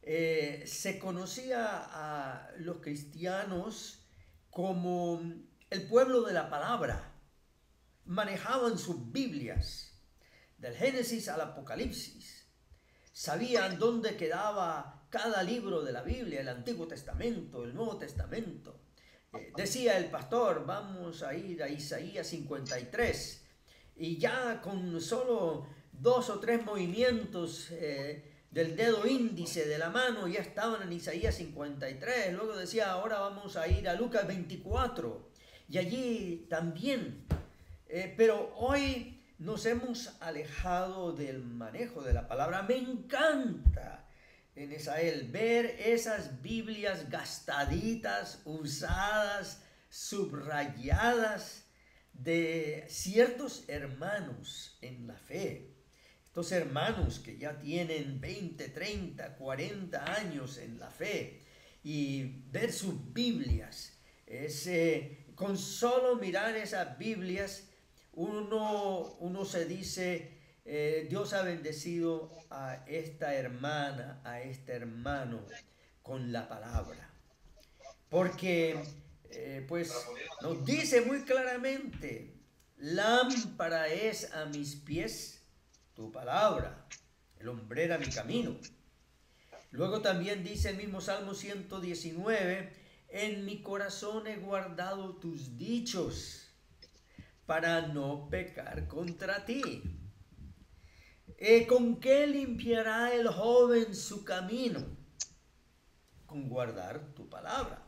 se conocía a los cristianos como el pueblo de la palabra. Manejaban sus Biblias, del Génesis al Apocalipsis. Sabían dónde quedaba cada libro de la Biblia, el Antiguo Testamento, el Nuevo Testamento. Decía el pastor, vamos a ir a Isaías 53, y ya con solo 2 o 3 movimientos del dedo índice de la mano ya estaban en Isaías 53. Luego decía, ahora vamos a ir a Lucas 24, y allí también. Pero hoy nos hemos alejado del manejo de la palabra. Me encanta en Israel ver esas Biblias gastaditas, usadas, subrayadas de ciertos hermanos en la fe. Estos hermanos que ya tienen 20, 30, 40 años en la fe, y ver sus Biblias, con solo mirar esas Biblias, uno se dice, Dios ha bendecido a esta hermana, a este hermano con la palabra. Porque pues nos dice muy claramente, lámpara es a mis pies tu palabra, lumbrera mi camino. Luego también dice el mismo Salmo 119, en mi corazón he guardado tus dichos para no pecar contra ti. ¿Con qué limpiará el joven su camino? Con guardar tu palabra.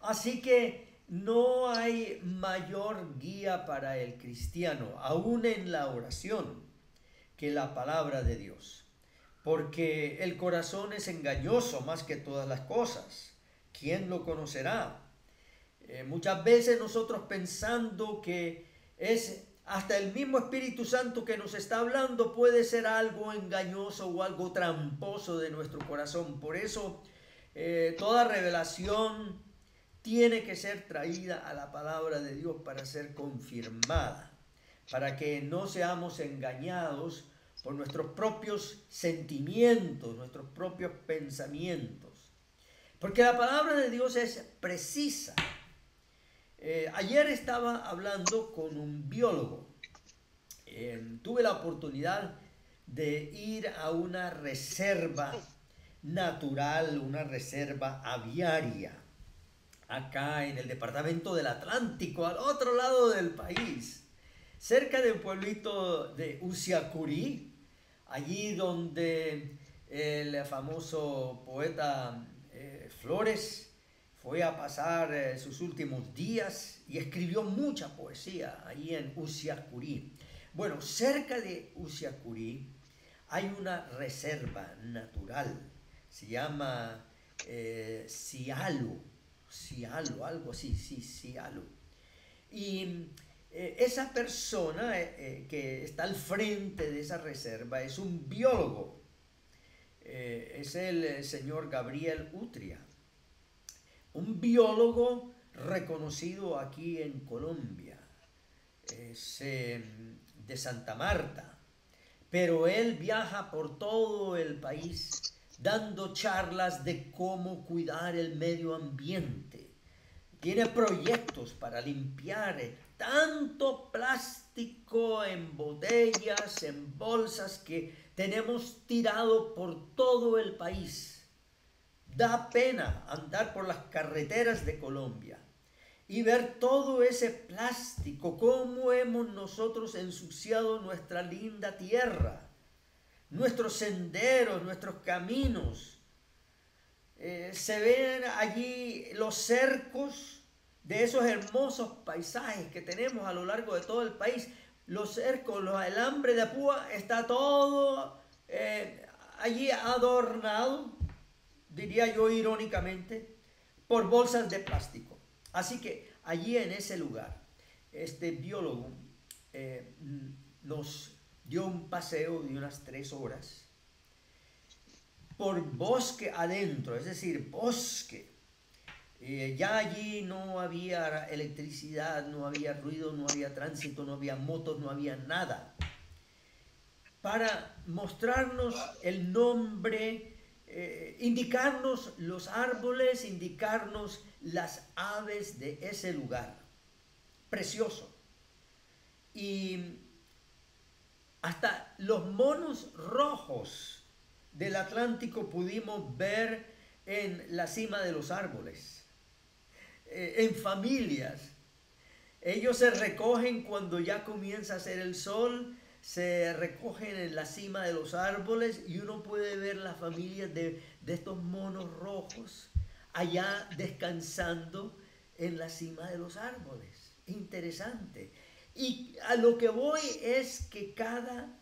Así que no hay mayor guía para el cristiano, aún en la oración, que la palabra de Dios. Porque el corazón es engañoso más que todas las cosas. ¿Quién lo conocerá? Muchas veces nosotros pensando que es hasta el mismo Espíritu Santo que nos está hablando, puede ser algo engañoso o algo tramposo de nuestro corazón. Por eso toda revelación tiene que ser traída a la palabra de Dios para ser confirmada, para que no seamos engañados por nuestros propios sentimientos, nuestros propios pensamientos. Porque la palabra de Dios es precisa. Ayer estaba hablando con un biólogo. Tuve la oportunidad de ir a una reserva natural, una reserva aviaria, acá en el departamento del Atlántico, al otro lado del país, cerca del pueblito de Usiacurí, allí donde el famoso poeta Flores fue a pasar sus últimos días y escribió mucha poesía allí en Usiacurí. Bueno, cerca de Usiacurí hay una reserva natural, se llama Cialo, algo así, sí, Cialo. Y esa persona que está al frente de esa reserva es un biólogo, es el señor Gabriel Utria, un biólogo reconocido aquí en Colombia, es de Santa Marta, pero él viaja por todo el país dando charlas de cómo cuidar el medio ambiente. Tiene proyectos para limpiar tanto plástico en botellas, en bolsas que tenemos tirado por todo el país. Da pena andar por las carreteras de Colombia y ver todo ese plástico, cómo hemos nosotros ensuciado nuestra linda tierra, nuestros senderos, nuestros caminos. Se ven allí los cercos de esos hermosos paisajes que tenemos a lo largo de todo el país. Los cercos, el alambre de púa está todo allí adornado, diría yo irónicamente, por bolsas de plástico. Así que allí en ese lugar, este biólogo nos dio un paseo de unas 3 horas por bosque adentro, es decir, bosque. Ya allí no había electricidad, no había ruido, no había tránsito, no había motos, no había nada. Para mostrarnos el nombre indicarnos los árboles, indicarnos las aves de ese lugar. Precioso. Y hasta los monos rojos del Atlántico pudimos ver en la cima de los árboles, en familias. Ellos se recogen cuando ya comienza a hacer el sol, se recogen en la cima de los árboles y uno puede ver las familias de estos monos rojos allá descansando en la cima de los árboles. Interesante. Y a lo que voy es que cada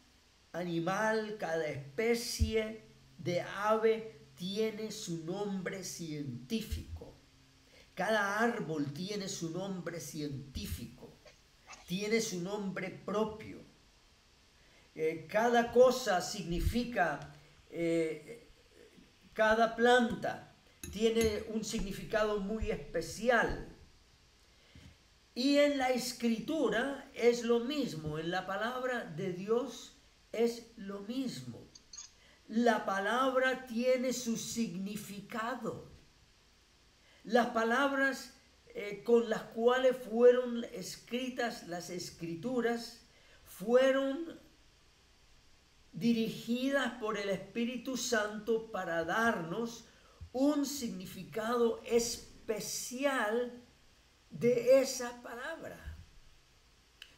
animal, cada especie de ave tiene su nombre científico. Cada árbol tiene su nombre científico, tiene su nombre propio. Cada cosa significa, cada planta tiene un significado muy especial. Y en la escritura es lo mismo, en la palabra de Dios es lo mismo. La palabra tiene su significado. Las palabras con las cuales fueron escritas las escrituras fueron dirigidas por el Espíritu Santo para darnos un significado especial de esa palabra.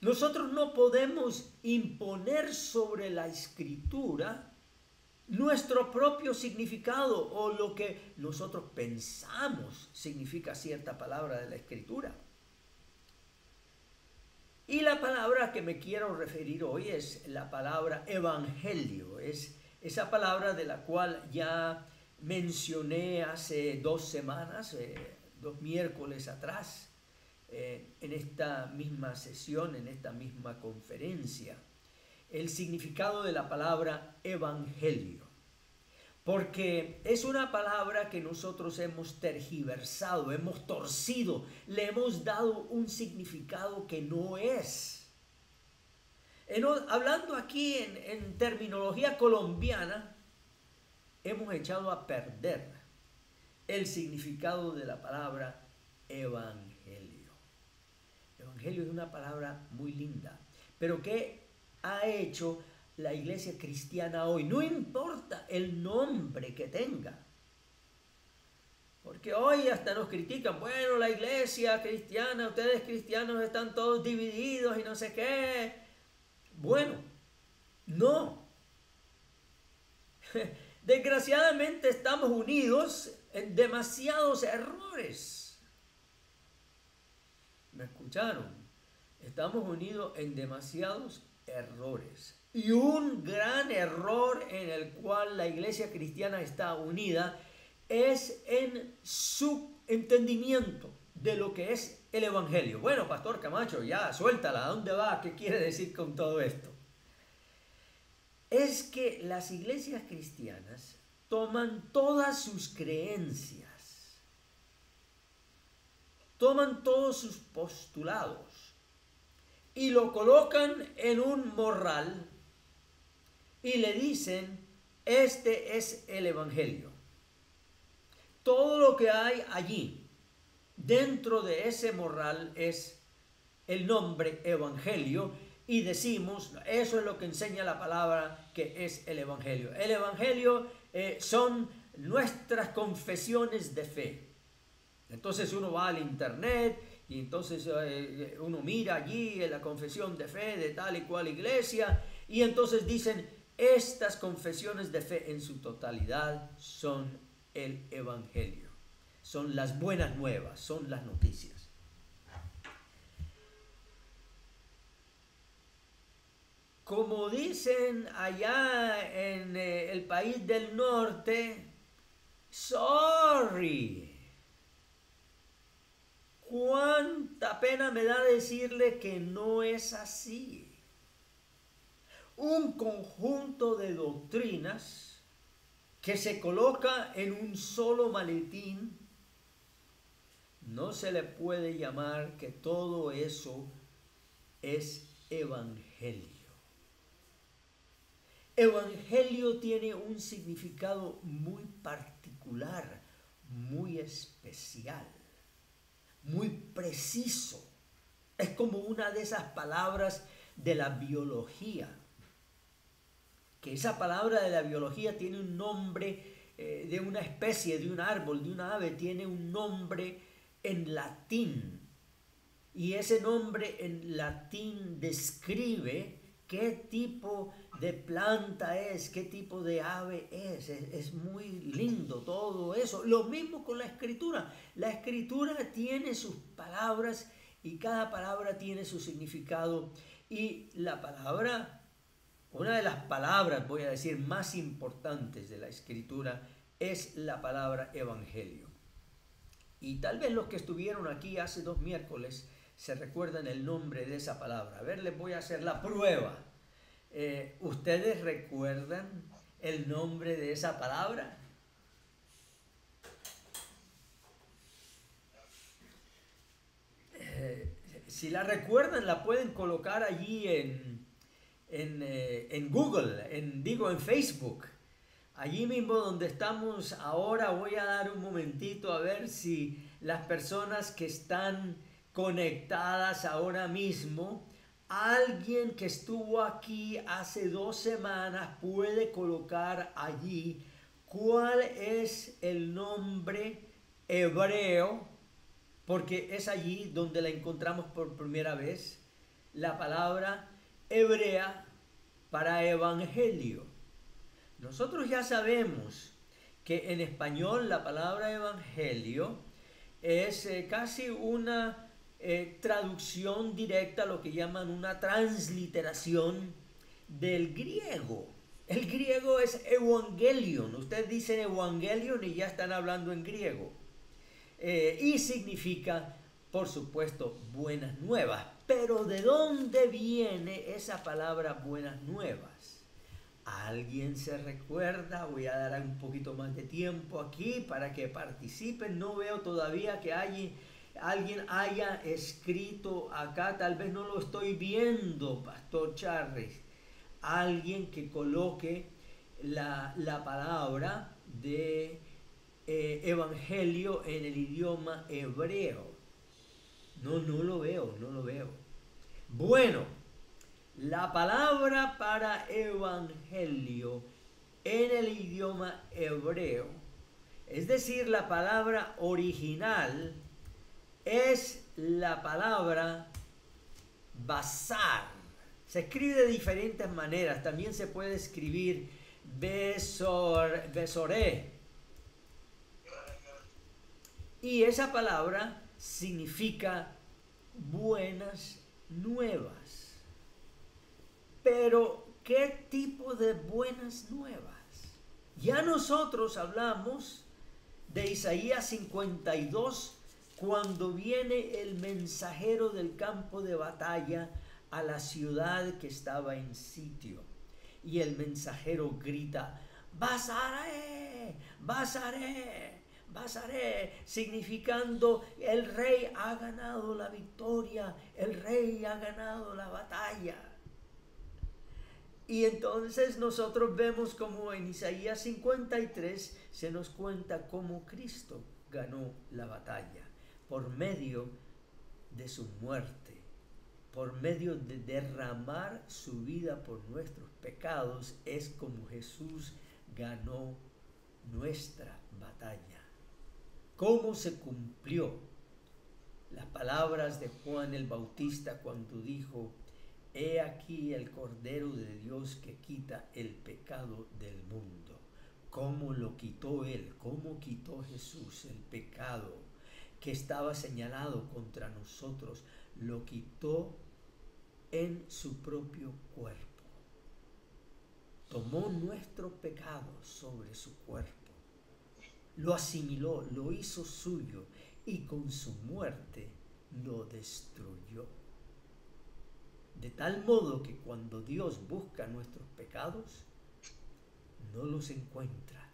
Nosotros no podemos imponer sobre la escritura nuestro propio significado o lo que nosotros pensamos significa cierta palabra de la escritura. Y la palabra que me quiero referir hoy es la palabra evangelio. Es esa palabra de la cual ya mencioné hace 2 semanas, 2 miércoles atrás, en esta misma sesión, en esta misma conferencia. El significado de la palabra evangelio, porque es una palabra que nosotros hemos tergiversado, hemos torcido, le hemos dado un significado que no es. Hablando aquí en terminología colombiana, hemos echado a perder el significado de la palabra evangelio. Evangelio es una palabra muy linda, pero ¿qué ha hecho la iglesia cristiana hoy? No importa el nombre que tenga, porque hoy hasta nos critican, bueno, la iglesia cristiana, ustedes cristianos están todos divididos y no sé qué. Bueno, no. Desgraciadamente estamos unidos en demasiados errores. ¿Me escucharon? Estamos unidos en demasiados errores. Y un gran error en el cual la iglesia cristiana está unida es en su entendimiento de lo que es el evangelio. Bueno, Pastor Camacho, ya, suéltala, ¿a dónde va? ¿Qué quiere decir con todo esto? Es que las iglesias cristianas toman todas sus creencias, toman todos sus postulados y lo colocan en un morral y le dicen, este es el evangelio. Todo lo que hay allí, dentro de ese morral, es el nombre evangelio y decimos, eso es lo que enseña la palabra que es el evangelio. El evangelio son nuestras confesiones de fe. Entonces uno va al internet y entonces uno mira allí en la confesión de fe de tal y cual iglesia y entonces dicen, estas confesiones de fe en su totalidad son el evangelio, son las buenas nuevas, son las noticias. Como dicen allá en el país del norte, sorry. Cuánta pena me da decirle que no es así. Un conjunto de doctrinas que se coloca en un solo maletín, no se le puede llamar que todo eso es evangelio. Evangelio tiene un significado muy particular, muy especial, muy preciso. Es como una de esas palabras de la biología, que esa palabra de la biología tiene un nombre de una especie, de un árbol, de una ave, tiene un nombre en latín. Y ese nombre en latín describe qué tipo de planta es, qué tipo de ave es. Es muy lindo todo eso. Lo mismo con la escritura. La escritura tiene sus palabras y cada palabra tiene su significado. Y la palabra, una de las palabras, voy a decir, más importantes de la escritura es la palabra evangelio. Y tal vez los que estuvieron aquí hace 2 miércoles se recuerdan el nombre de esa palabra. A ver, les voy a hacer la prueba. ¿Ustedes recuerdan el nombre de esa palabra? Si la recuerdan, la pueden colocar allí en Google, en Facebook. Allí mismo donde estamos ahora, voy a dar un momentito a ver si las personas que están conectadas ahora mismo, alguien que estuvo aquí hace 2 semanas puede colocar allí cuál es el nombre hebreo, porque es allí donde la encontramos por primera vez, la palabra hebrea para evangelio. Nosotros ya sabemos que en español la palabra evangelio es casi una traducción directa, lo que llaman una transliteración del griego. El griego es evangelion. Ustedes dicen evangelion y ya están hablando en griego. Y significa, por supuesto, buenas nuevas. Pero ¿de dónde viene esa palabra buenas nuevas? ¿Alguien se recuerda? Voy a dar un poquito más de tiempo aquí para que participen. No veo todavía que alguien haya escrito acá. Tal vez no lo estoy viendo, Pastor Charles. Alguien que coloque la palabra de evangelio en el idioma hebreo. No lo veo, no lo veo. Bueno. La palabra para evangelio en el idioma hebreo, es decir, la palabra original, es la palabra basar. Se escribe de diferentes maneras. También se puede escribir besoré. Y esa palabra significa buenas nuevas. Pero, ¿qué tipo de buenas nuevas? Ya nosotros hablamos de Isaías 52, cuando viene el mensajero del campo de batalla a la ciudad que estaba en sitio. Y el mensajero grita, Basaré, Basaré, Basaré, significando el rey ha ganado la victoria, el rey ha ganado la batalla. Y entonces nosotros vemos como en Isaías 53 se nos cuenta cómo Cristo ganó la batalla por medio de su muerte, por medio de derramar su vida por nuestros pecados. Es como Jesús ganó nuestra batalla. ¿Cómo se cumplió las palabras de Juan el Bautista cuando dijo: He aquí el Cordero de Dios que quita el pecado del mundo? ¿Cómo lo quitó Él? ¿Cómo quitó Jesús el pecado que estaba señalado contra nosotros? Lo quitó en su propio cuerpo. Tomó nuestro pecado sobre su cuerpo. Lo asimiló, lo hizo suyo y con su muerte lo destruyó. De tal modo que cuando Dios busca nuestros pecados, no los encuentra,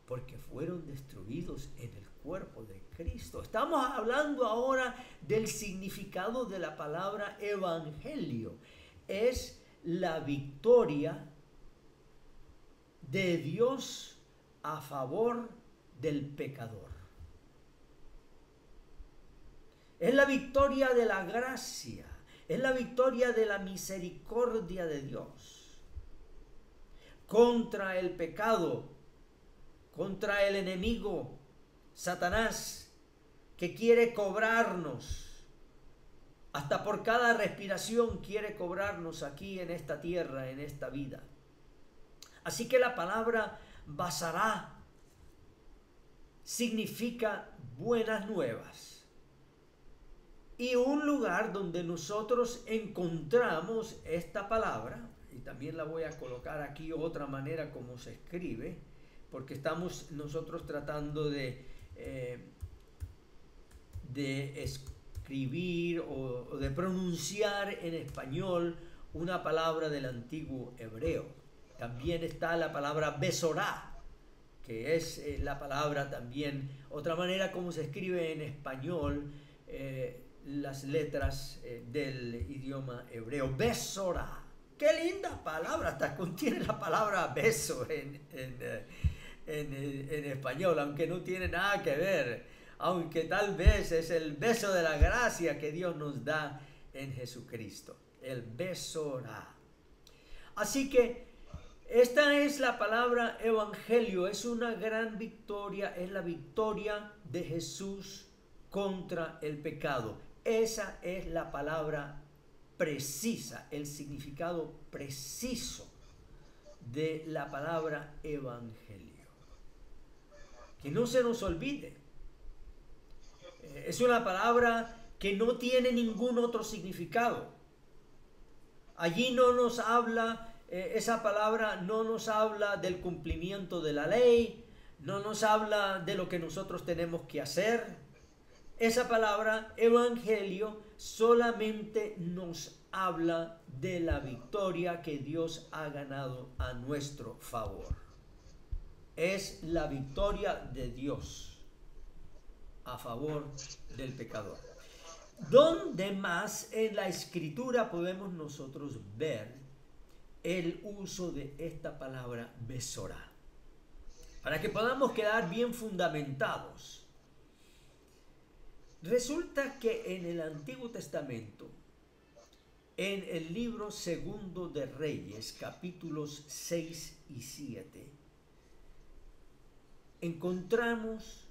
porque fueron destruidos en el cuerpo de Cristo. Estamos hablando ahora del significado de la palabra evangelio. Es la victoria de Dios a favor del pecador. Es la victoria de la gracia, es la victoria de la misericordia de Dios contra el pecado, contra el enemigo, Satanás, que quiere cobrarnos, hasta por cada respiración quiere cobrarnos aquí en esta tierra, en esta vida. Así que la palabra Basará significa buenas nuevas. Y un lugar donde nosotros encontramos esta palabra, y también la voy a colocar aquí otra manera como se escribe, porque estamos nosotros tratando de escribir o de pronunciar en español una palabra del antiguo hebreo. También está la palabra Besorá, que es la palabra también, otra manera como se escribe en español, las letras del idioma hebreo. Besorá. Qué linda palabra, hasta contiene la palabra beso en español, aunque no tiene nada que ver, aunque tal vez es el beso de la gracia que Dios nos da en Jesucristo, el Besorá. Así que esta es la palabra evangelio, es una gran victoria, es la victoria de Jesús contra el pecado. Esa es la palabra precisa, el significado preciso de la palabra evangelio. Que no se nos olvide. Es una palabra que no tiene ningún otro significado. Allí no nos habla, esa palabra no nos habla del cumplimiento de la ley, no nos habla de lo que nosotros tenemos que hacer. Esa palabra evangelio solamente nos habla de la victoria que Dios ha ganado a nuestro favor. Es la victoria de Dios a favor del pecador. ¿Dónde más en la Escritura podemos nosotros ver el uso de esta palabra Besorá? Para que podamos quedar bien fundamentados. Resulta que en el Antiguo Testamento, en el libro segundo de Reyes, capítulos 6 y 7, encontramos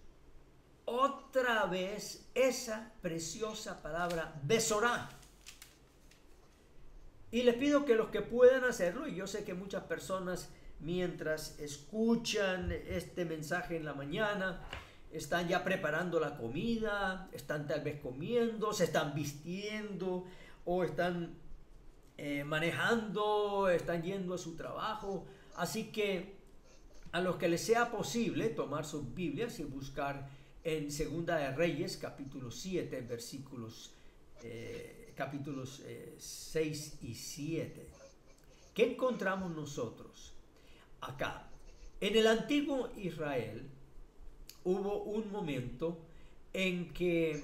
otra vez esa preciosa palabra Besorá. Y les pido que los que puedan hacerlo, y yo sé que muchas personas mientras escuchan este mensaje en la mañana, están ya preparando la comida, están tal vez comiendo, se están vistiendo o están manejando, están yendo a su trabajo. Así que a los que les sea posible tomar sus Biblias y buscar en Segunda de Reyes, capítulo 7, capítulos 6 y 7. ¿Qué encontramos nosotros acá? En el antiguo Israel hubo un momento en que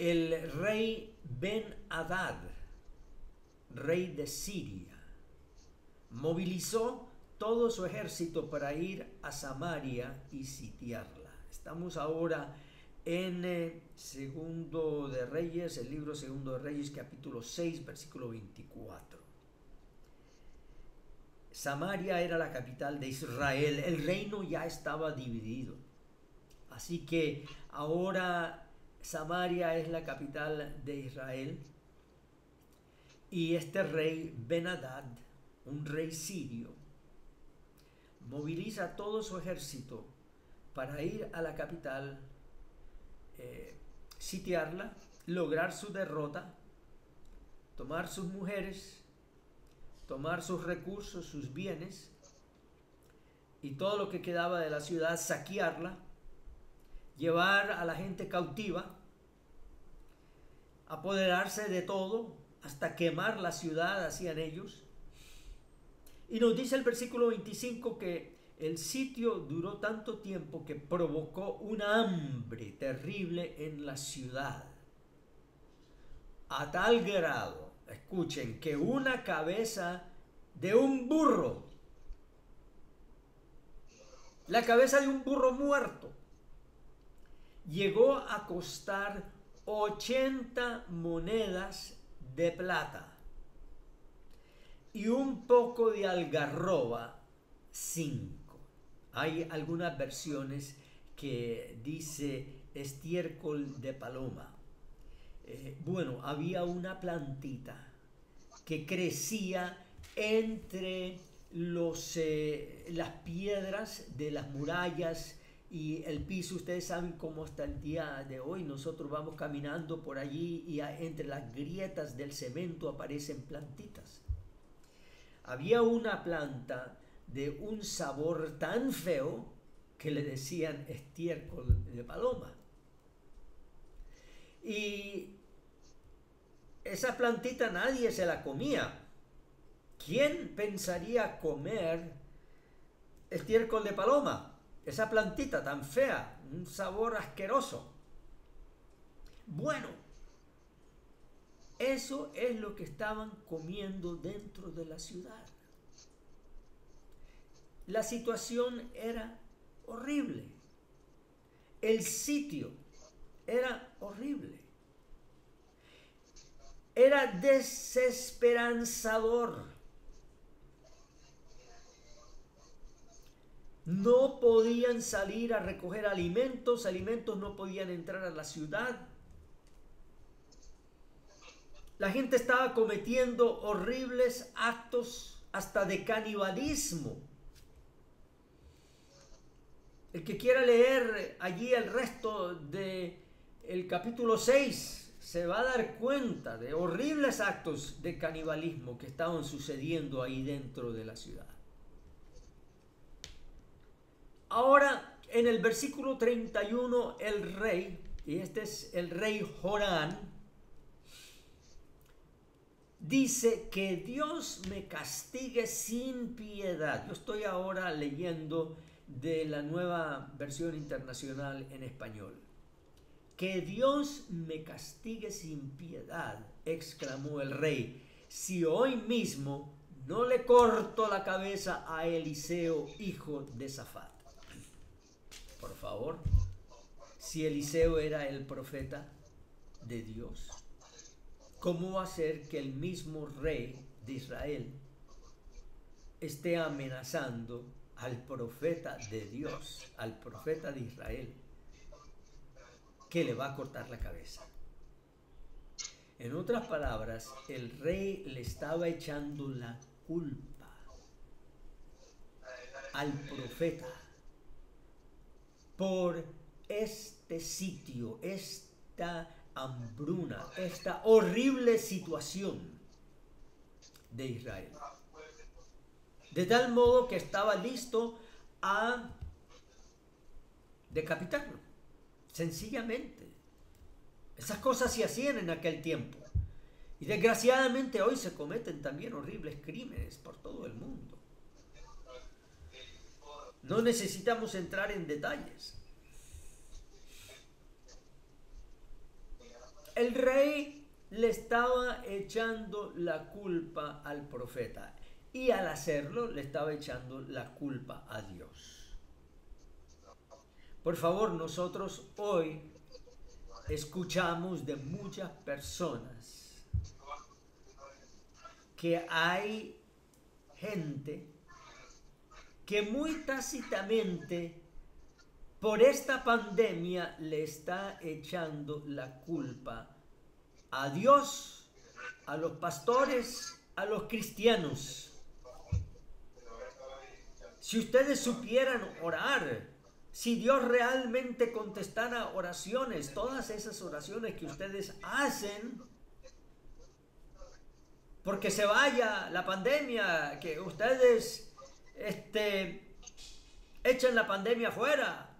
el rey Ben-Hadad, rey de Siria, movilizó todo su ejército para ir a Samaria y sitiarla. Estamos ahora en Segundo de Reyes, el libro Segundo de Reyes, capítulo 6, versículo 24. Samaria era la capital de Israel, el reino ya estaba dividido. Así que ahora Samaria es la capital de Israel. Y este rey Ben-Hadad, un rey sirio, moviliza todo su ejército para ir a la capital, sitiarla, lograr su derrota, tomar sus mujeres, tomar sus recursos, sus bienes y todo lo que quedaba de la ciudad, saquearla, llevar a la gente cautiva, apoderarse de todo, hasta quemar la ciudad hacían ellos. Y nos dice el versículo 25 que el sitio duró tanto tiempo que provocó una hambre terrible en la ciudad. A tal grado, escuchen, que una cabeza de un burro la cabeza de un burro muerto. Llegó a costar 80 monedas de plata y un poco de algarroba, 5. Hay algunas versiones que dice estiércol de paloma. Bueno, había una plantita que crecía entre las piedras de las murallas y el piso. Ustedes saben cómo hasta el día de hoy nosotros vamos caminando por allí y entre las grietas del cemento aparecen plantitas. Había una planta de un sabor tan feo que le decían estiércol de paloma. Y esa plantita nadie se la comía. ¿Quién pensaría comer estiércol de paloma? Esa plantita tan fea, un sabor asqueroso. Bueno, eso es lo que estaban comiendo dentro de la ciudad. La situación era horrible. El sitio era horrible. Era desesperanzador. No podían salir a recoger alimentos no podían entrar a la ciudad. La gente estaba cometiendo horribles actos hasta de canibalismo. El que quiera leer allí el resto del capítulo 6 se va a dar cuenta de horribles actos de canibalismo que estaban sucediendo ahí dentro de la ciudad. Ahora, en el versículo 31, el rey, y este es el rey Jorán, dice que Dios me castigue sin piedad. Yo estoy ahora leyendo de la Nueva Versión Internacional en español. Que Dios me castigue sin piedad, exclamó el rey, si hoy mismo no le corto la cabeza a Eliseo, hijo de Safat. Por favor, si Eliseo era el profeta de Dios, ¿cómo va a ser que el mismo rey de Israel esté amenazando al profeta de Dios, al profeta de Israel, que le va a cortar la cabeza? En otras palabras, el rey le estaba echando la culpa al profeta por este sitio, esta hambruna, esta horrible situación de Israel. De tal modo que estaba listo a decapitarlo, sencillamente. Esas cosas se hacían en aquel tiempo. Y desgraciadamente hoy se cometen también horribles crímenes por todo el mundo. No necesitamos entrar en detalles. El rey le estaba echando la culpa al profeta y al hacerlo le estaba echando la culpa a Dios. Por favor, nosotros hoy escuchamos de muchas personas que hay gente que muy tácitamente por esta pandemia le está echando la culpa a Dios, a los pastores, a los cristianos. Si ustedes supieran orar, si Dios realmente contestara oraciones, todas esas oraciones que ustedes hacen, porque se vaya la pandemia, que ustedes echan la pandemia afuera,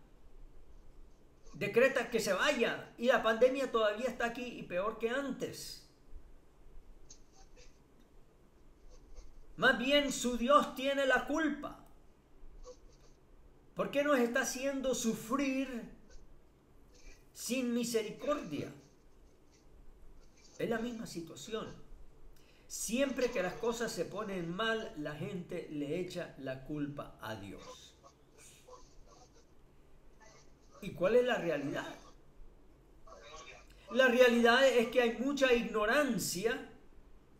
decretan que se vaya, y la pandemia todavía está aquí y peor que antes. Más bien su Dios tiene la culpa. ¿Por qué nos está haciendo sufrir sin misericordia? Es la misma situación. Siempre que las cosas se ponen mal, la gente le echa la culpa a Dios. ¿Y cuál es la realidad? La realidad es que hay mucha ignorancia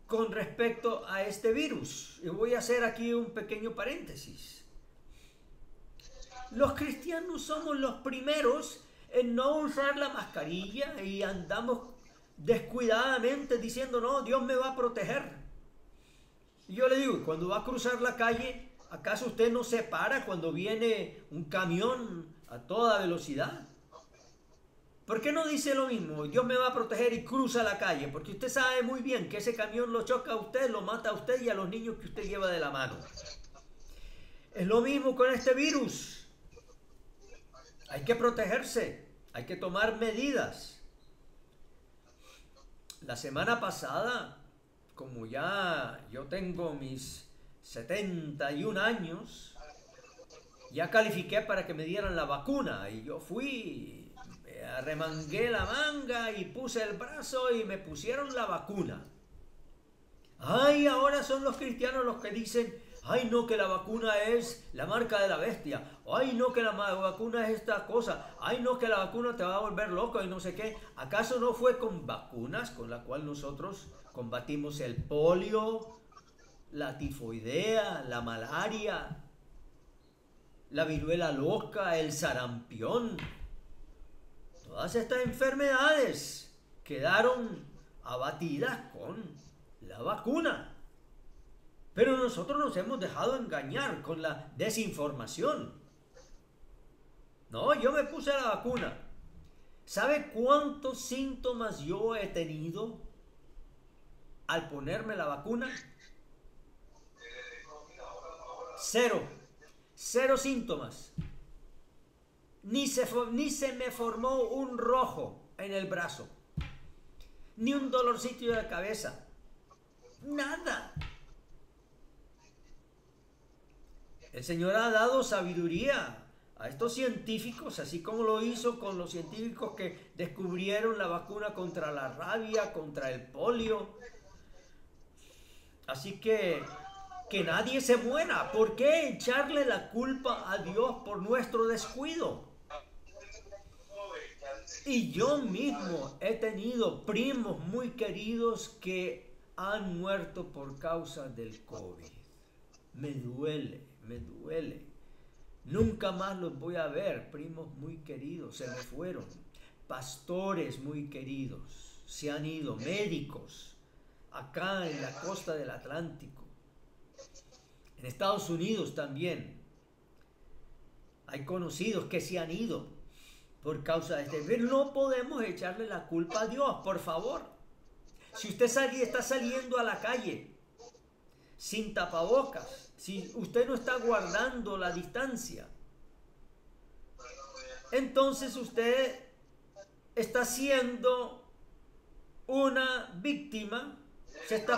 con respecto a este virus. Y voy a hacer aquí un pequeño paréntesis. Los cristianos somos los primeros en no usar la mascarilla y andamos descuidadamente diciendo, no, Dios me va a proteger. Y yo le digo, cuando va a cruzar la calle, ¿acaso usted no se para cuando viene un camión a toda velocidad? ¿Por qué no dice lo mismo? Dios me va a proteger y cruza la calle, porque usted sabe muy bien que ese camión lo choca a usted, lo mata a usted y a los niños que usted lleva de la mano. Es lo mismo con este virus. Hay que protegerse, hay que tomar medidas. La semana pasada, como ya yo tengo mis 71 años, ya califiqué para que me dieran la vacuna y yo fui, arremangué la manga y puse el brazo y me pusieron la vacuna. Ay, ahora son los cristianos los que dicen, ay no, que la vacuna es la marca de la bestia, ay no, que la vacuna es esta cosa, ay no, que la vacuna te va a volver loco y no sé qué. ¿Acaso no fue con vacunas con la cual nosotros combatimos el polio, la tifoidea, la malaria, la viruela loca, el sarampión? Todas estas enfermedades quedaron abatidas con la vacuna. Pero nosotros nos hemos dejado engañar con la desinformación. No, yo me puse la vacuna. ¿Sabe cuántos síntomas yo he tenido al ponerme la vacuna? Cero. Cero síntomas. Ni se me formó un rojo en el brazo. Ni un dolorcito de cabeza. Nada. El Señor ha dado sabiduría a estos científicos, así como lo hizo con los científicos que descubrieron la vacuna contra la rabia, contra el polio. Así que nadie se muera. ¿Por qué echarle la culpa a Dios por nuestro descuido? Y yo mismo he tenido primos muy queridos que han muerto por causa del COVID. Me duele, me duele. Nunca más los voy a ver, primos muy queridos, se me fueron. Pastores muy queridos, se han ido, médicos, acá en la costa del Atlántico. En Estados Unidos también. Hay conocidos que se han ido por causa de este virus. No podemos echarle la culpa a Dios, por favor. Si usted está saliendo a la calle sin tapabocas, si usted no está guardando la distancia, entonces usted está siendo una víctima, se está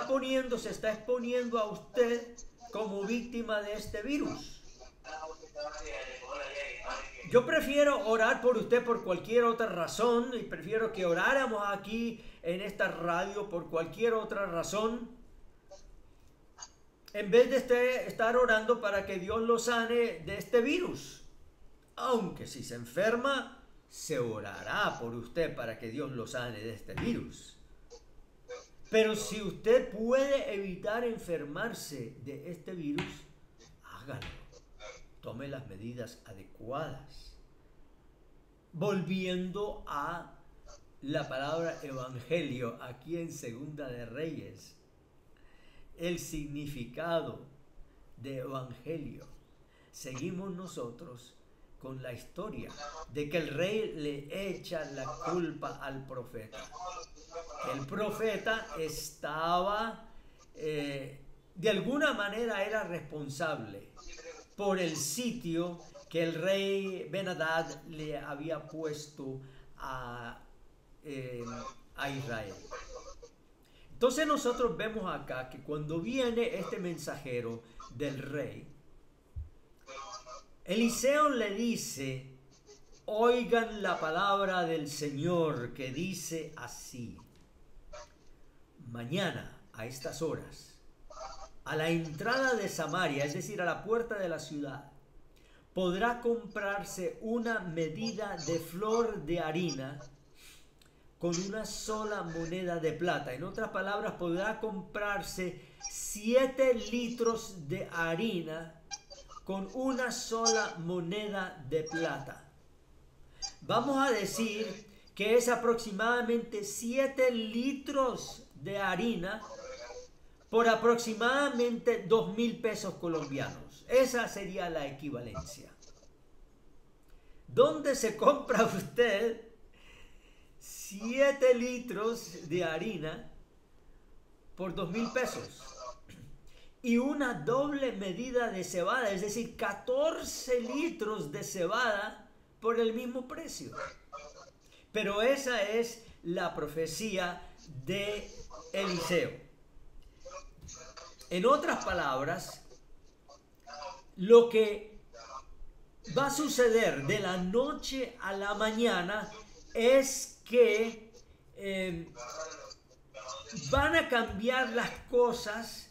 exponiendo a usted como víctima de este virus. Yo prefiero orar por usted por cualquier otra razón, y prefiero que oráramos aquí en esta radio por cualquier otra razón, en vez de estar orando para que Dios lo sane de este virus. Aunque si se enferma, se orará por usted para que Dios lo sane de este virus. Pero si usted puede evitar enfermarse de este virus, hágalo. Tome las medidas adecuadas. Volviendo a la palabra evangelio aquí en Segunda de Reyes, el significado de evangelio. Seguimos nosotros con la historia de que el rey le echa la culpa al profeta. El profeta estaba, de alguna manera era responsable por el sitio que el rey Ben-Hadad le había puesto a Israel. Entonces nosotros vemos acá que cuando viene este mensajero del rey, Eliseo le dice, oigan la palabra del Señor que dice así: mañana a estas horas, a la entrada de Samaria, es decir, a la puerta de la ciudad, podrá comprarse una medida de flor de harina con una sola moneda de plata. En otras palabras, podrá comprarse 7 litros de harina con una sola moneda de plata. Vamos a decir que es aproximadamente 7 litros de harina por aproximadamente 2.000 pesos colombianos. Esa sería la equivalencia. ¿Dónde se compra usted 7 litros de harina por 2.000 pesos? Y una doble medida de cebada, es decir, 14 litros de cebada por el mismo precio. Pero esa es la profecía de Eliseo. En otras palabras, lo que va a suceder de la noche a la mañana es que van a cambiar las cosas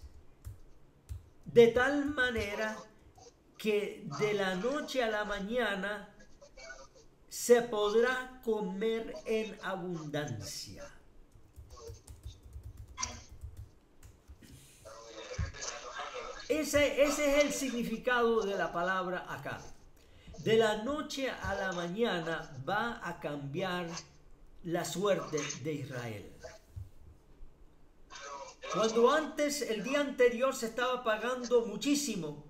de tal manera que de la noche a la mañana se podrá comer en abundancia. Ese es el significado de la palabra acá. De la noche a la mañana va a cambiar la suerte de Israel. Cuando antes, el día anterior, se estaba pagando muchísimo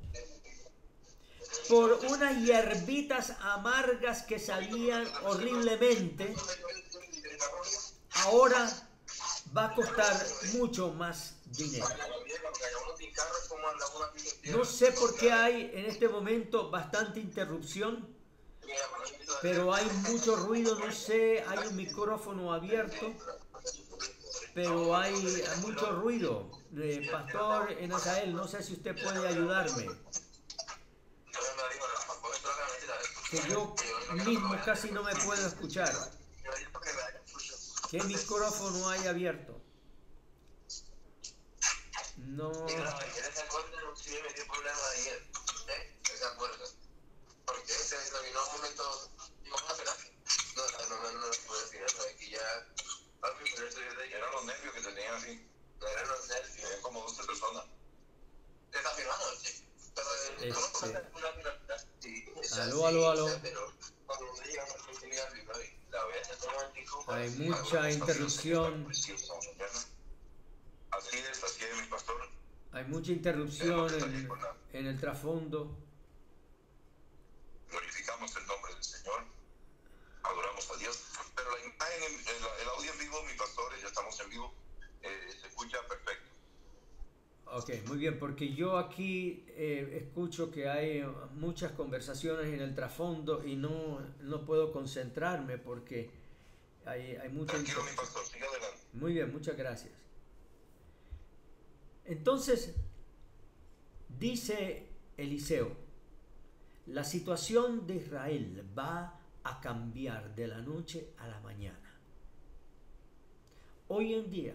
por unas hierbitas amargas que sabían horriblemente, ahora va a costar mucho más dinero. No sé por qué hay en este momento bastante interrupción, pero hay mucho ruido, no sé, hay un micrófono abierto, pero hay mucho ruido. Pastor Enazael, no sé si usted puede ayudarme. Que yo mismo casi no me puedo escuchar. ¿Qué micrófono hay abierto? No. Eran los nervios que tenían así. Eran los nervios. Tenían como 12 personas. Aló. Hay mucha interrupción. Así es, mi pastor. Hay mucha interrupción en el trasfondo. Glorificamos el nombre del Señor. Adoramos a Dios. Pero la imagen, el audio en vivo, mi pastor, ya estamos en vivo, se escucha perfecto. Ok, muy bien, porque yo aquí escucho que hay muchas conversaciones en el trasfondo y no puedo concentrarme porque hay mucha... Tranquilo, mi pastor, siga adelante. Muy bien, muchas gracias. Entonces, dice Eliseo, la situación de Israel va a cambiar de la noche a la mañana. Hoy en día,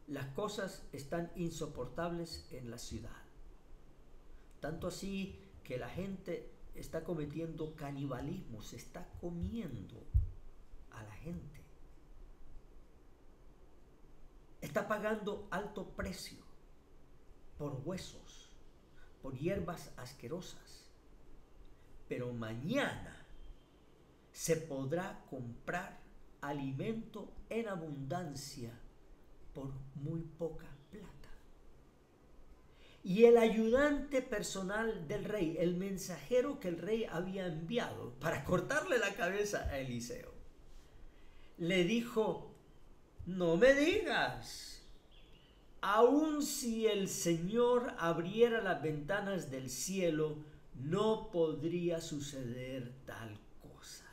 las cosas están insoportables en la ciudad. Tanto así que la gente está cometiendo canibalismo, se está comiendo a la gente. Está pagando alto precio por huesos, por hierbas asquerosas. Pero mañana se podrá comprar alimento en abundancia por muy poca plata. Y el ayudante personal del rey, el mensajero que el rey había enviado para cortarle la cabeza a Eliseo, le dijo: no me digas, aun si el Señor abriera las ventanas del cielo, no podría suceder tal cosa.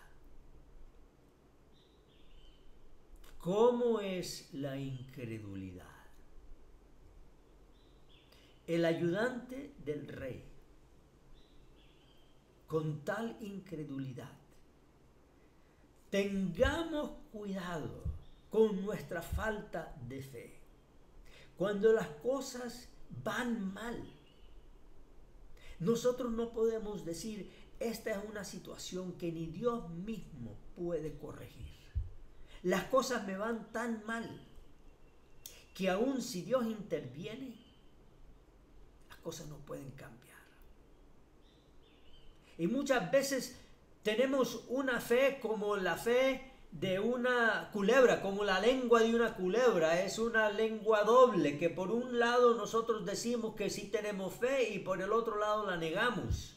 ¿Cómo es la incredulidad? El ayudante del rey, con tal incredulidad, tengamos cuidado con nuestra falta de fe. Cuando las cosas van mal, Nosotros no podemos decir, esta es una situación que ni Dios mismo puede corregir. Las cosas me van tan mal que aun si Dios interviene, las cosas no pueden cambiar. Y muchas veces tenemos una fe como la fe de una culebra, como la lengua de una culebra. Es una lengua doble, que por un lado nosotros decimos que sí tenemos fe y por el otro lado la negamos.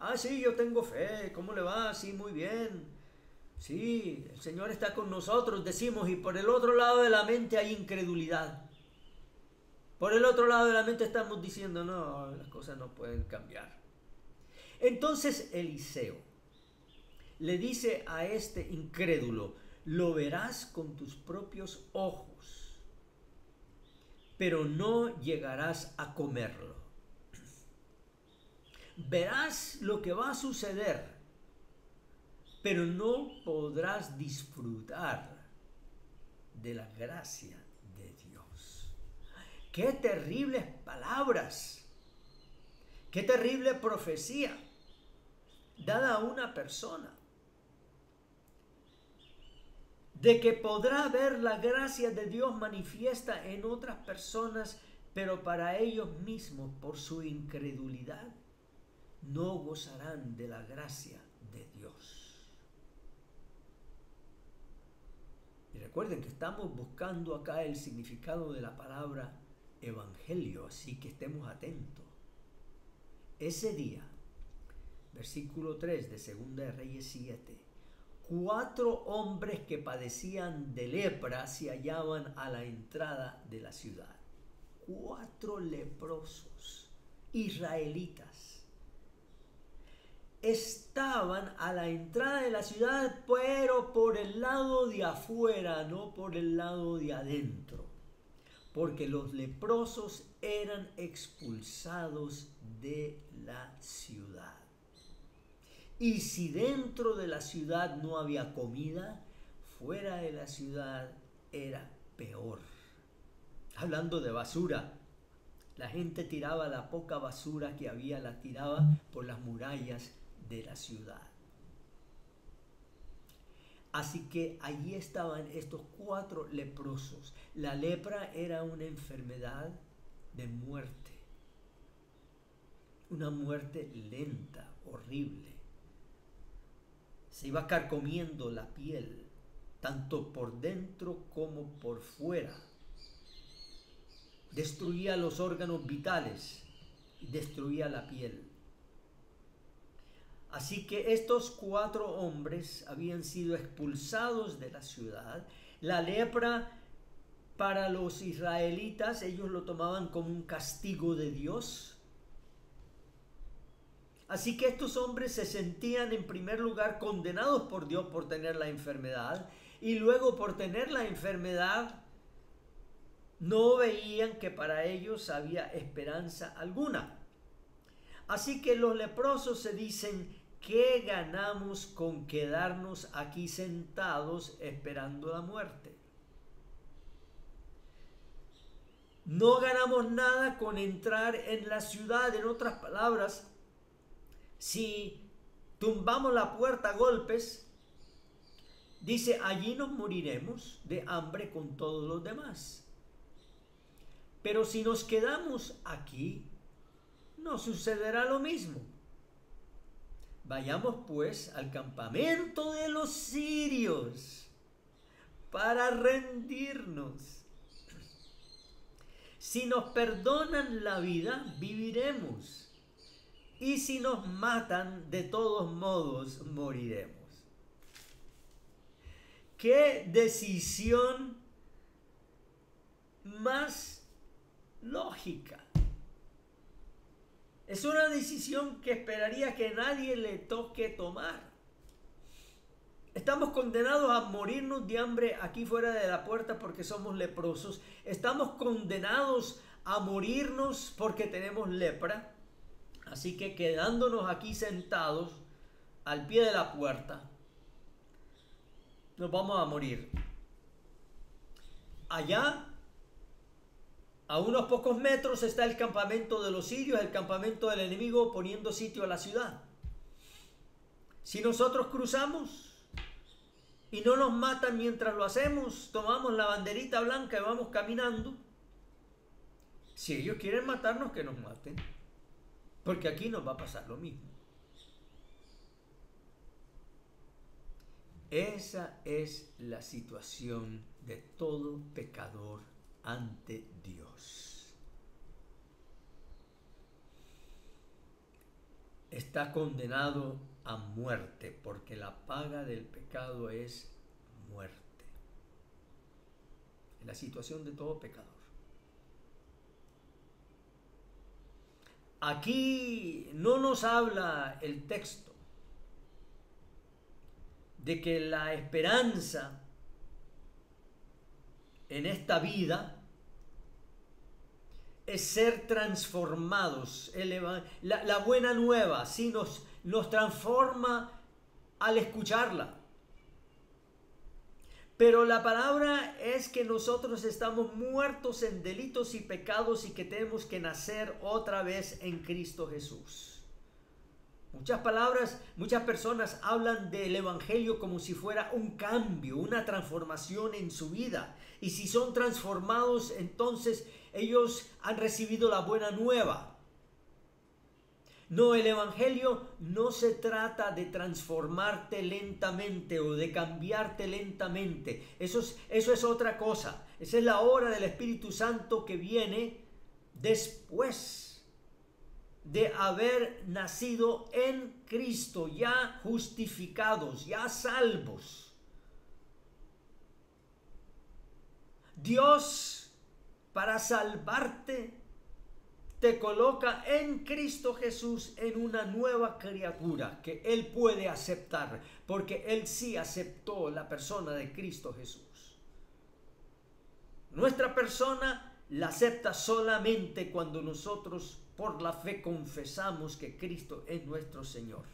Ah, sí, yo tengo fe. ¿Cómo le va? Sí, muy bien. Sí, el Señor está con nosotros, decimos, y por el otro lado de la mente hay incredulidad. Por el otro lado de la mente estamos diciendo, no, las cosas no pueden cambiar. Entonces Eliseo le dice a este incrédulo, lo verás con tus propios ojos, pero no llegarás a comerlo. Verás lo que va a suceder, pero no podrás disfrutar de la gracia de Dios. ¡Qué terribles palabras! ¡Qué terrible profecía dada a una persona! De que podrá ver la gracia de Dios manifiesta en otras personas, pero para ellos mismos, por su incredulidad, no gozarán de la gracia de Dios. Y recuerden que estamos buscando acá el significado de la palabra evangelio, así que estemos atentos. Ese día, versículo 3 de 2 de Reyes 7, 4 hombres que padecían de lepra se hallaban a la entrada de la ciudad. 4 leprosos israelitas estaban a la entrada de la ciudad, pero por el lado de afuera, no por el lado de adentro, porque los leprosos eran expulsados de la ciudad. Y si dentro de la ciudad no había comida, fuera de la ciudad era peor. Hablando de basura, la gente tiraba la poca basura que había, la tiraba por las murallas de la ciudad. Así que allí estaban estos 4 leprosos. La lepra era una enfermedad de muerte, una muerte lenta, horrible. Se iba carcomiendo la piel, tanto por dentro como por fuera. Destruía los órganos vitales y destruía la piel. Así que estos 4 hombres habían sido expulsados de la ciudad. La lepra para los israelitas, ellos lo tomaban como un castigo de Dios. Así que estos hombres se sentían en primer lugar condenados por Dios por tener la enfermedad, y luego por tener la enfermedad no veían que para ellos había esperanza alguna. Así que los leprosos se dicen, ¿qué ganamos con quedarnos aquí sentados esperando la muerte? No ganamos nada con entrar en la ciudad. En otras palabras, si tumbamos la puerta a golpes, dice, allí nos moriremos de hambre con todos los demás. Pero si nos quedamos aquí, no sucederá lo mismo. Vayamos pues al campamento de los sirios para rendirnos. Si nos perdonan la vida, viviremos. Y si nos matan, de todos modos moriremos. ¿Qué decisión más lógica? Es una decisión que esperaría que nadie le toque tomar. Estamos condenados a morirnos de hambre aquí fuera de la puerta porque somos leprosos. Estamos condenados a morirnos porque tenemos lepra. Así que quedándonos aquí sentados al pie de la puerta, nos vamos a morir. Allá A unos pocos metros está el campamento de los sirios, el campamento del enemigo poniendo sitio a la ciudad. Si nosotros cruzamos y no nos matan mientras lo hacemos, tomamos la banderita blanca y vamos caminando. Si ellos quieren matarnos, que nos maten, porque aquí nos va a pasar lo mismo. Esa es la situación de todo pecador ante Dios. Está condenado a muerte, porque la paga del pecado es muerte. Es la situación de todo pecador. Aquí no nos habla el texto de que la esperanza en esta vida es ser transformados. La buena nueva sí nos transforma al escucharla. Pero la palabra es que nosotros estamos muertos en delitos y pecados y que tenemos que nacer otra vez en Cristo Jesús. Muchas personas hablan del Evangelio como si fuera un cambio, una transformación en su vida. Y si son transformados, entonces ellos han recibido la buena nueva. No, el Evangelio no se trata de transformarte lentamente o de cambiarte lentamente. Eso es otra cosa. Esa es la obra del Espíritu Santo que viene después de haber nacido en Cristo, ya justificados, ya salvos. Dios, para salvarte, te coloca en Cristo Jesús en una nueva criatura que Él puede aceptar, porque Él sí aceptó la persona de Cristo Jesús. Nuestra persona la acepta solamente cuando nosotros por la fe confesamos que Cristo es nuestro Señor.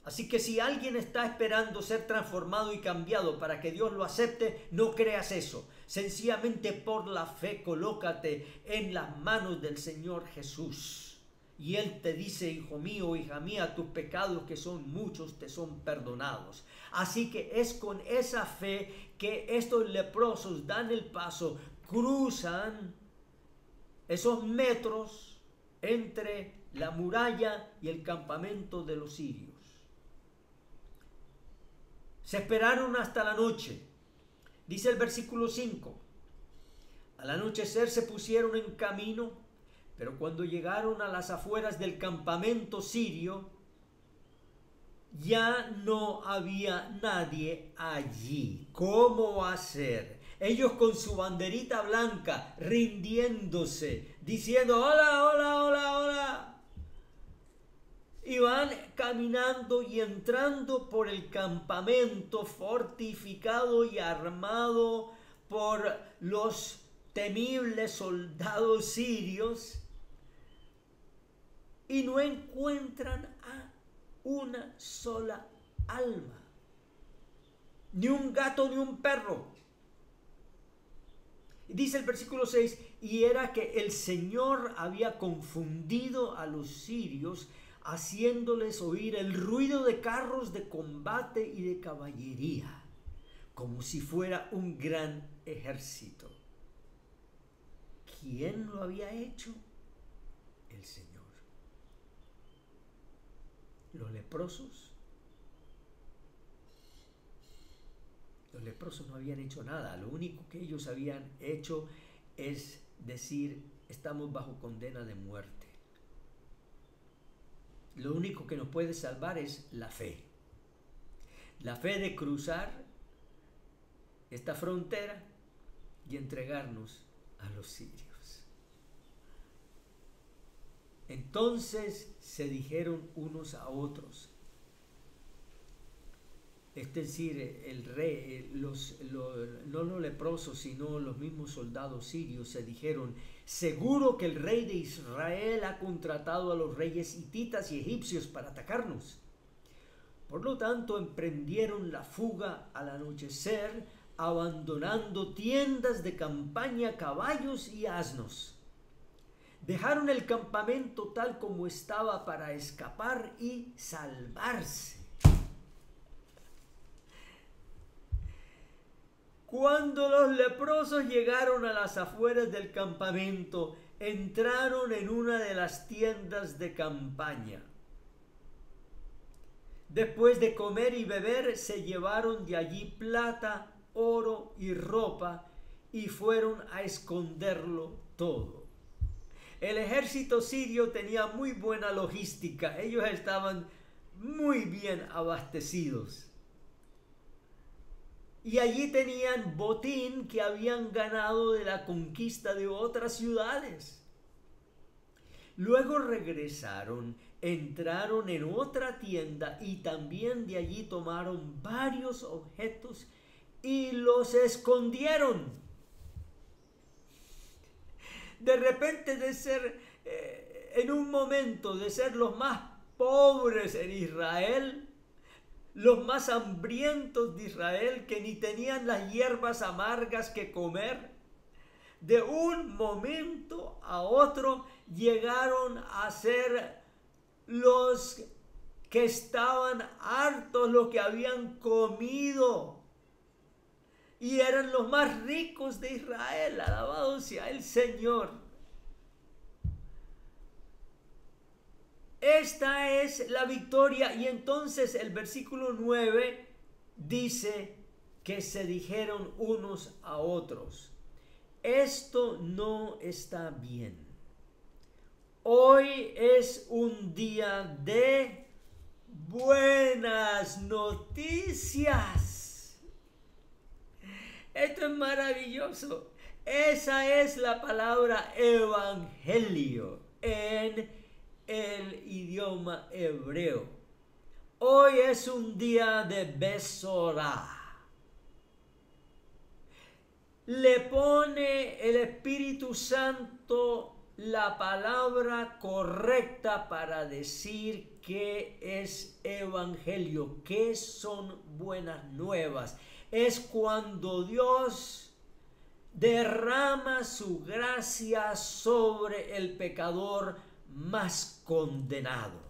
Así que si alguien está esperando ser transformado y cambiado para que Dios lo acepte, no creas eso. Sencillamente por la fe colócate en las manos del Señor Jesús. Y Él te dice, hijo mío, hija mía, tus pecados que son muchos te son perdonados. Así que es con esa fe que estos leprosos dan el paso, cruzan esos metros entre la muralla y el campamento de los sirios. Se esperaron hasta la noche. Dice el versículo 5. Al anochecer se pusieron en camino, pero cuando llegaron a las afueras del campamento sirio, ya no había nadie allí. ¿Cómo va a ser? Ellos con su banderita blanca, rindiéndose, diciendo, hola, hola, hola, hola. Y van caminando y entrando por el campamento fortificado y armado por los temibles soldados sirios. Y no encuentran a una sola alma. Ni un gato ni un perro. Dice el versículo 6, y era que el Señor había confundido a los sirios, haciéndoles oír el ruido de carros de combate y de caballería, como si fuera un gran ejército. ¿Quién lo había hecho? El Señor. Los leprosos no habían hecho nada. Lo único que ellos habían hecho es decir, estamos bajo condena de muerte. Lo único que nos puede salvar es la fe. La fe de cruzar esta frontera y entregarnos a los sirios. Entonces se dijeron unos a otros, es decir, el rey, no los leprosos, sino los mismos soldados sirios se dijeron, seguro que el rey de Israel ha contratado a los reyes hititas y egipcios para atacarnos. Por lo tanto, emprendieron la fuga al anochecer abandonando tiendas de campaña, caballos y asnos. Dejaron el campamento tal como estaba para escapar y salvarse. Cuando los leprosos llegaron a las afueras del campamento, entraron en una de las tiendas de campaña. Después de comer y beber, se llevaron de allí plata, oro y ropa y fueron a esconderlo todo. El ejército sirio tenía muy buena logística. Ellos estaban muy bien abastecidos. Y allí tenían botín que habían ganado de la conquista de otras ciudades. Luego regresaron, entraron en otra tienda y también de allí tomaron varios objetos y los escondieron. De repente de ser, en un momento de ser los más pobres en Israel, los más hambrientos de Israel, que ni tenían las hierbas amargas que comer, de un momento a otro llegaron a ser los que estaban hartos, los que habían comido, y eran los más ricos de Israel. Alabado sea el Señor. Esta es la victoria. Y entonces el versículo 9 dice que se dijeron unos a otros: esto no está bien. Hoy es un día de buenas noticias. Esto es maravilloso. Esa es la palabra evangelio en el idioma hebreo. Hoy es un día de Besorá. Le pone el Espíritu Santo la palabra correcta para decir qué es evangelio, qué son buenas nuevas. Es cuando Dios derrama su gracia sobre el pecador más condenado.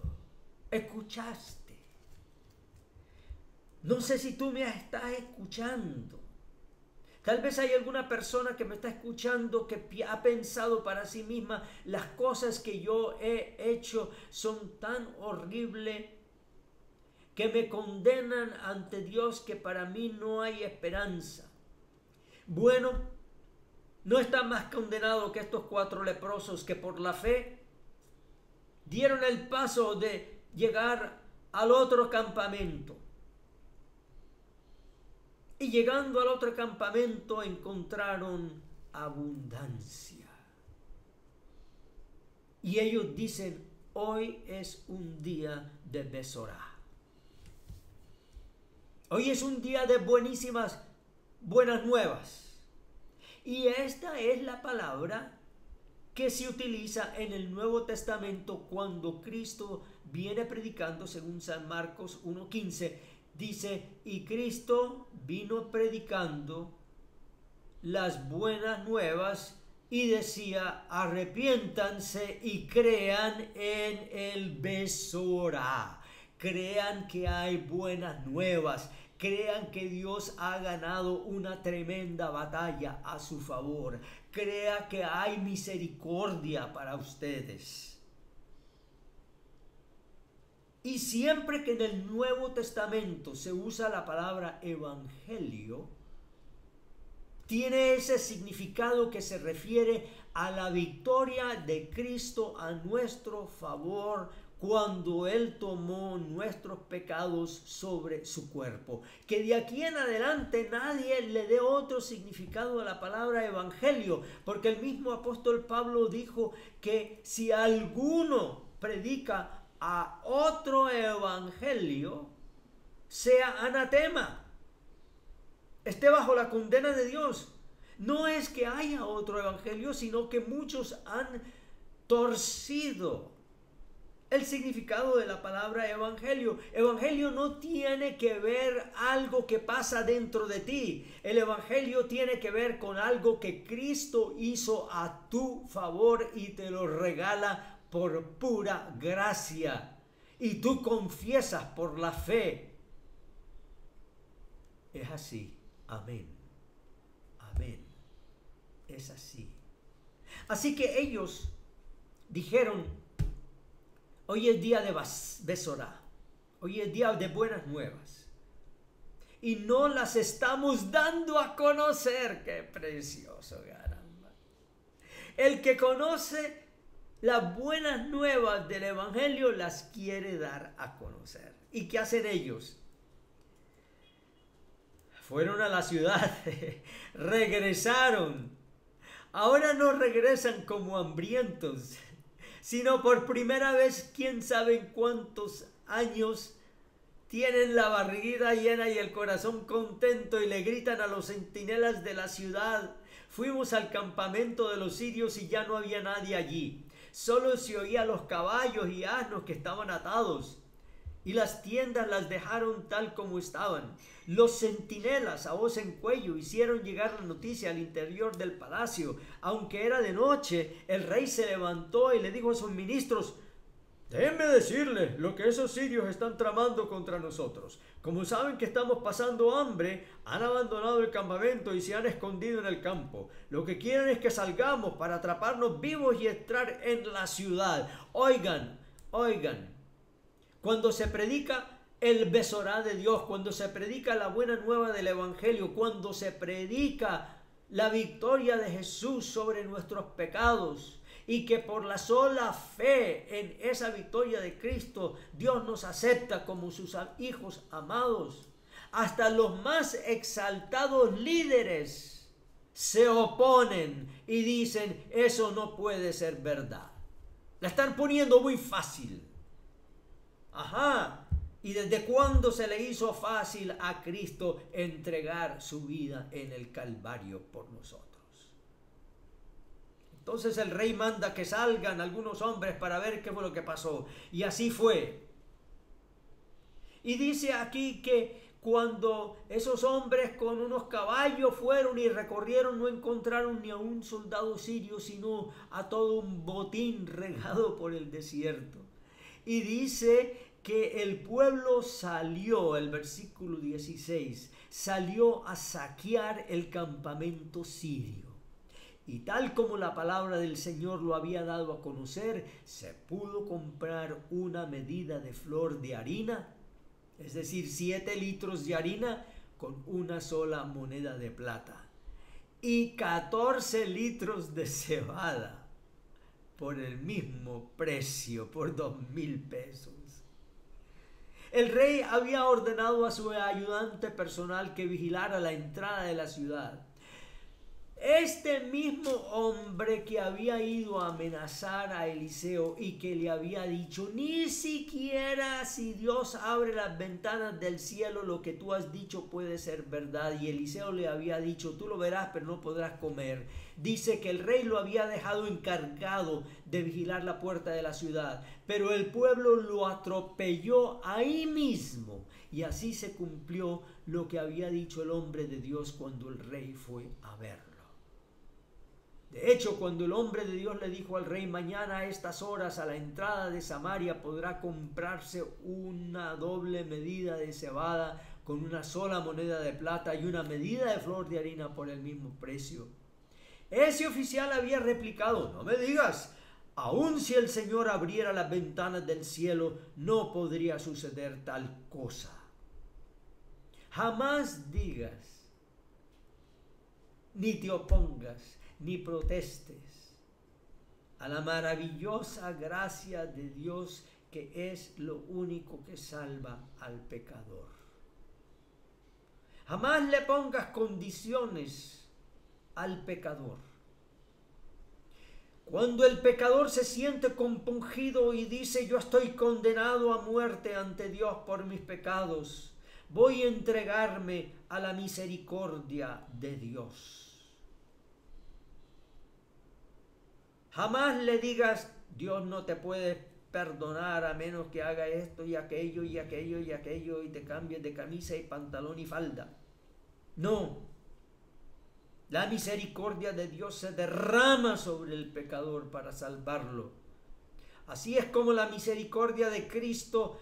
¿Escuchaste? No sé si tú me estás escuchando. Tal vez hay alguna persona que me está escuchando que ha pensado para sí misma: las cosas que yo he hecho son tan horribles que me condenan ante Dios que para mí no hay esperanza. Bueno, no está más condenado que estos 4 leprosos que por la fe dieron el paso de llegar al otro campamento. Y llegando al otro campamento encontraron abundancia. Y ellos dicen: hoy es un día de Besorá. Hoy es un día de buenísimas, buenas nuevas. Y esta es la palabra que se utiliza en el Nuevo Testamento cuando Cristo viene predicando, según San Marcos 1:15. Dice: y Cristo vino predicando las buenas nuevas y decía: arrepiéntanse y crean en el Besorá. Crean que hay buenas nuevas. Crean que Dios ha ganado una tremenda batalla a su favor. Crea que hay misericordia para ustedes. Y siempre que en el Nuevo Testamento se usa la palabra evangelio, tiene ese significado que se refiere a la victoria de Cristo a nuestro favor cuando Él tomó nuestros pecados sobre su cuerpo. Que de aquí en adelante nadie le dé otro significado a la palabra evangelio, porque el mismo apóstol Pablo dijo que si alguno predica a otro evangelio, sea anatema, esté bajo la condena de Dios. No es que haya otro evangelio, sino que muchos han torcido el significado de la palabra evangelio. Evangelio no tiene que ver algo que pasa dentro de ti. El evangelio tiene que ver con algo que Cristo hizo a tu favor y te lo regala por pura gracia. Y tú confiesas por la fe. Es así. Amén. Amén. Es así. Así que ellos dijeron: hoy es día de Besorá, hoy es día de buenas nuevas, y no las estamos dando a conocer. ¡Qué precioso, caramba! El que conoce las buenas nuevas del evangelio las quiere dar a conocer. ¿Y qué hacen ellos? Fueron a la ciudad, regresaron. Ahora no regresan como hambrientos, sino por primera vez, quién sabe en cuántos años, tienen la barriguita llena y el corazón contento y le gritan a los centinelas de la ciudad: fuimos al campamento de los sirios y ya no había nadie allí. Solo se oía los caballos y asnos que estaban atados, y las tiendas las dejaron tal como estaban. Los centinelas a voz en cuello hicieron llegar la noticia al interior del palacio. Aunque era de noche, el rey se levantó y le dijo a sus ministros: déjenme decirles lo que esos sirios están tramando contra nosotros. Como saben que estamos pasando hambre, han abandonado el campamento y se han escondido en el campo. Lo que quieren es que salgamos para atraparnos vivos y entrar en la ciudad. Oigan, cuando se predica el Besorá de Dios, cuando se predica la buena nueva del evangelio, cuando se predica la victoria de Jesús sobre nuestros pecados, y que por la sola fe en esa victoria de Cristo Dios nos acepta como sus hijos amados, hasta los más exaltados líderes se oponen y dicen: eso no puede ser verdad. La están poniendo muy fácil. Ajá. ¿Y desde cuándo se le hizo fácil a Cristo entregar su vida en el Calvario por nosotros? Entonces el rey manda que salgan algunos hombres para ver qué fue lo que pasó. Y así fue. Y dice aquí que cuando esos hombres con unos caballos fueron y recorrieron, no encontraron ni a un soldado sirio, sino a todo un botín regado por el desierto. Y dice que el pueblo salió, el versículo 16, salió a saquear el campamento sirio. Y tal como la palabra del Señor lo había dado a conocer, se pudo comprar una medida de flor de harina, es decir, 7 litros de harina con una sola moneda de plata, y 14 litros de cebada por el mismo precio, por 2,000 pesos. El rey había ordenado a su ayudante personal que vigilara la entrada de la ciudad. Este mismo hombre que había ido a amenazar a Eliseo y que le había dicho: ni siquiera si Dios abre las ventanas del cielo lo que tú has dicho puede ser verdad. Y Eliseo le había dicho: tú lo verás pero no podrás comer. Dice que el rey lo había dejado encargado de vigilar la puerta de la ciudad, pero el pueblo lo atropelló ahí mismo. Y así se cumplió lo que había dicho el hombre de Dios cuando el rey fue a verlo. De hecho, cuando el hombre de Dios le dijo al rey: mañana a estas horas a la entrada de Samaria podrá comprarse una doble medida de cebada con una sola moneda de plata y una medida de flor de harina por el mismo precio. Ese oficial había replicado: no me digas, aun si el Señor abriera las ventanas del cielo, no podría suceder tal cosa. Jamás digas, ni te opongas, ni protestes a la maravillosa gracia de Dios, que es lo único que salva al pecador. Jamás le pongas condiciones al pecador. Cuando el pecador se siente compungido y dice: yo estoy condenado a muerte ante Dios por mis pecados, voy a entregarme a la misericordia de Dios. Jamás le digas: Dios no te puede perdonar a menos que haga esto y aquello y aquello y aquello y te cambies de camisa y pantalón y falda. No. La misericordia de Dios se derrama sobre el pecador para salvarlo. Así es como la misericordia de Cristo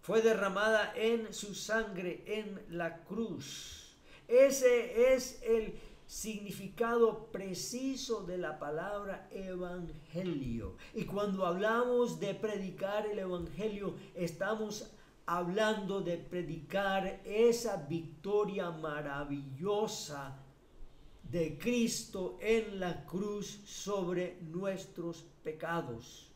fue derramada en su sangre en la cruz. Ese es el significado preciso de la palabra evangelio. Y cuando hablamos de predicar el evangelio, estamos hablando de predicar esa victoria maravillosa de Cristo en la cruz sobre nuestros pecados.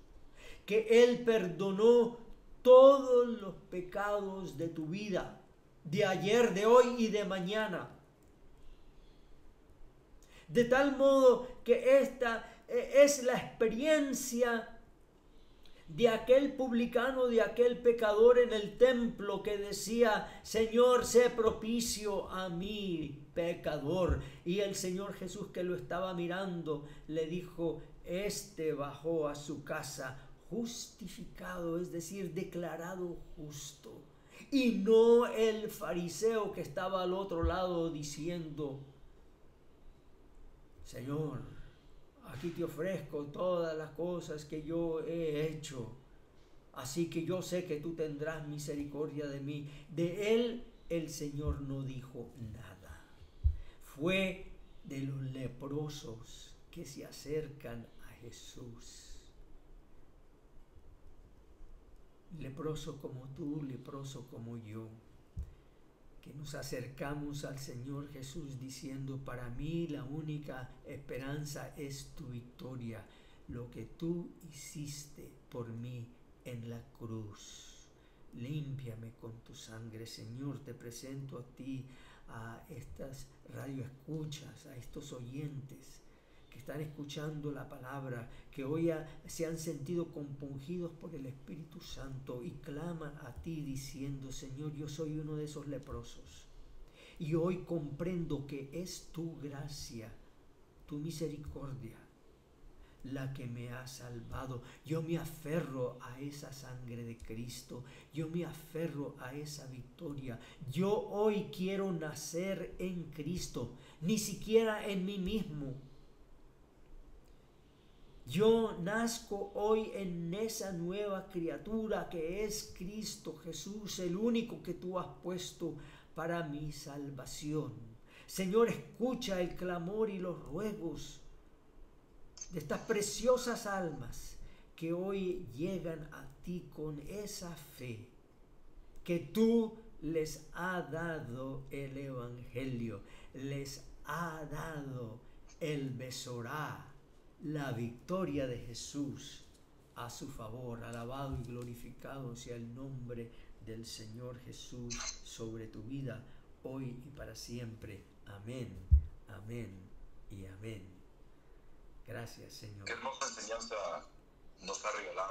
Que Él perdonó todos los pecados de tu vida, de ayer, de hoy y de mañana. De tal modo que esta es la experiencia de aquel publicano, de aquel pecador en el templo que decía: Señor, sé propicio a mí, pecador. Y el Señor Jesús, que lo estaba mirando, le dijo: este bajó a su casa justificado, es decir, declarado justo. Y no el fariseo que estaba al otro lado diciendo: Señor, aquí te ofrezco todas las cosas que yo he hecho, así que yo sé que tú tendrás misericordia de mí. De él el Señor no dijo nada. Fue de los leprosos que se acercan a Jesús. Leproso como tú, leproso como yo, que nos acercamos al Señor Jesús diciendo: para mí la única esperanza es tu victoria, lo que tú hiciste por mí en la cruz. Límpiame con tu sangre, Señor. Te presento a ti, a estas radioescuchas, a estos oyentes que están escuchando la palabra, que hoy se han sentido compungidos por el Espíritu Santo y claman a ti diciendo: Señor, yo soy uno de esos leprosos y hoy comprendo que es tu gracia, tu misericordia, la que me ha salvado. Yo me aferro a esa sangre de Cristo, yo me aferro a esa victoria. Yo hoy quiero nacer en Cristo, ni siquiera en mí mismo. Yo nazco hoy en esa nueva criatura que es Cristo Jesús, el único que tú has puesto para mi salvación. Señor, escucha el clamor y los ruegos de estas preciosas almas que hoy llegan a ti con esa fe que tú les has dado el evangelio, les ha dado el Besorá, la victoria de Jesús a su favor. Alabado y glorificado sea el nombre del Señor Jesús sobre tu vida, hoy y para siempre. Amén, amén y amén. Gracias, Señor. Qué hermosa enseñanza nos ha regalado.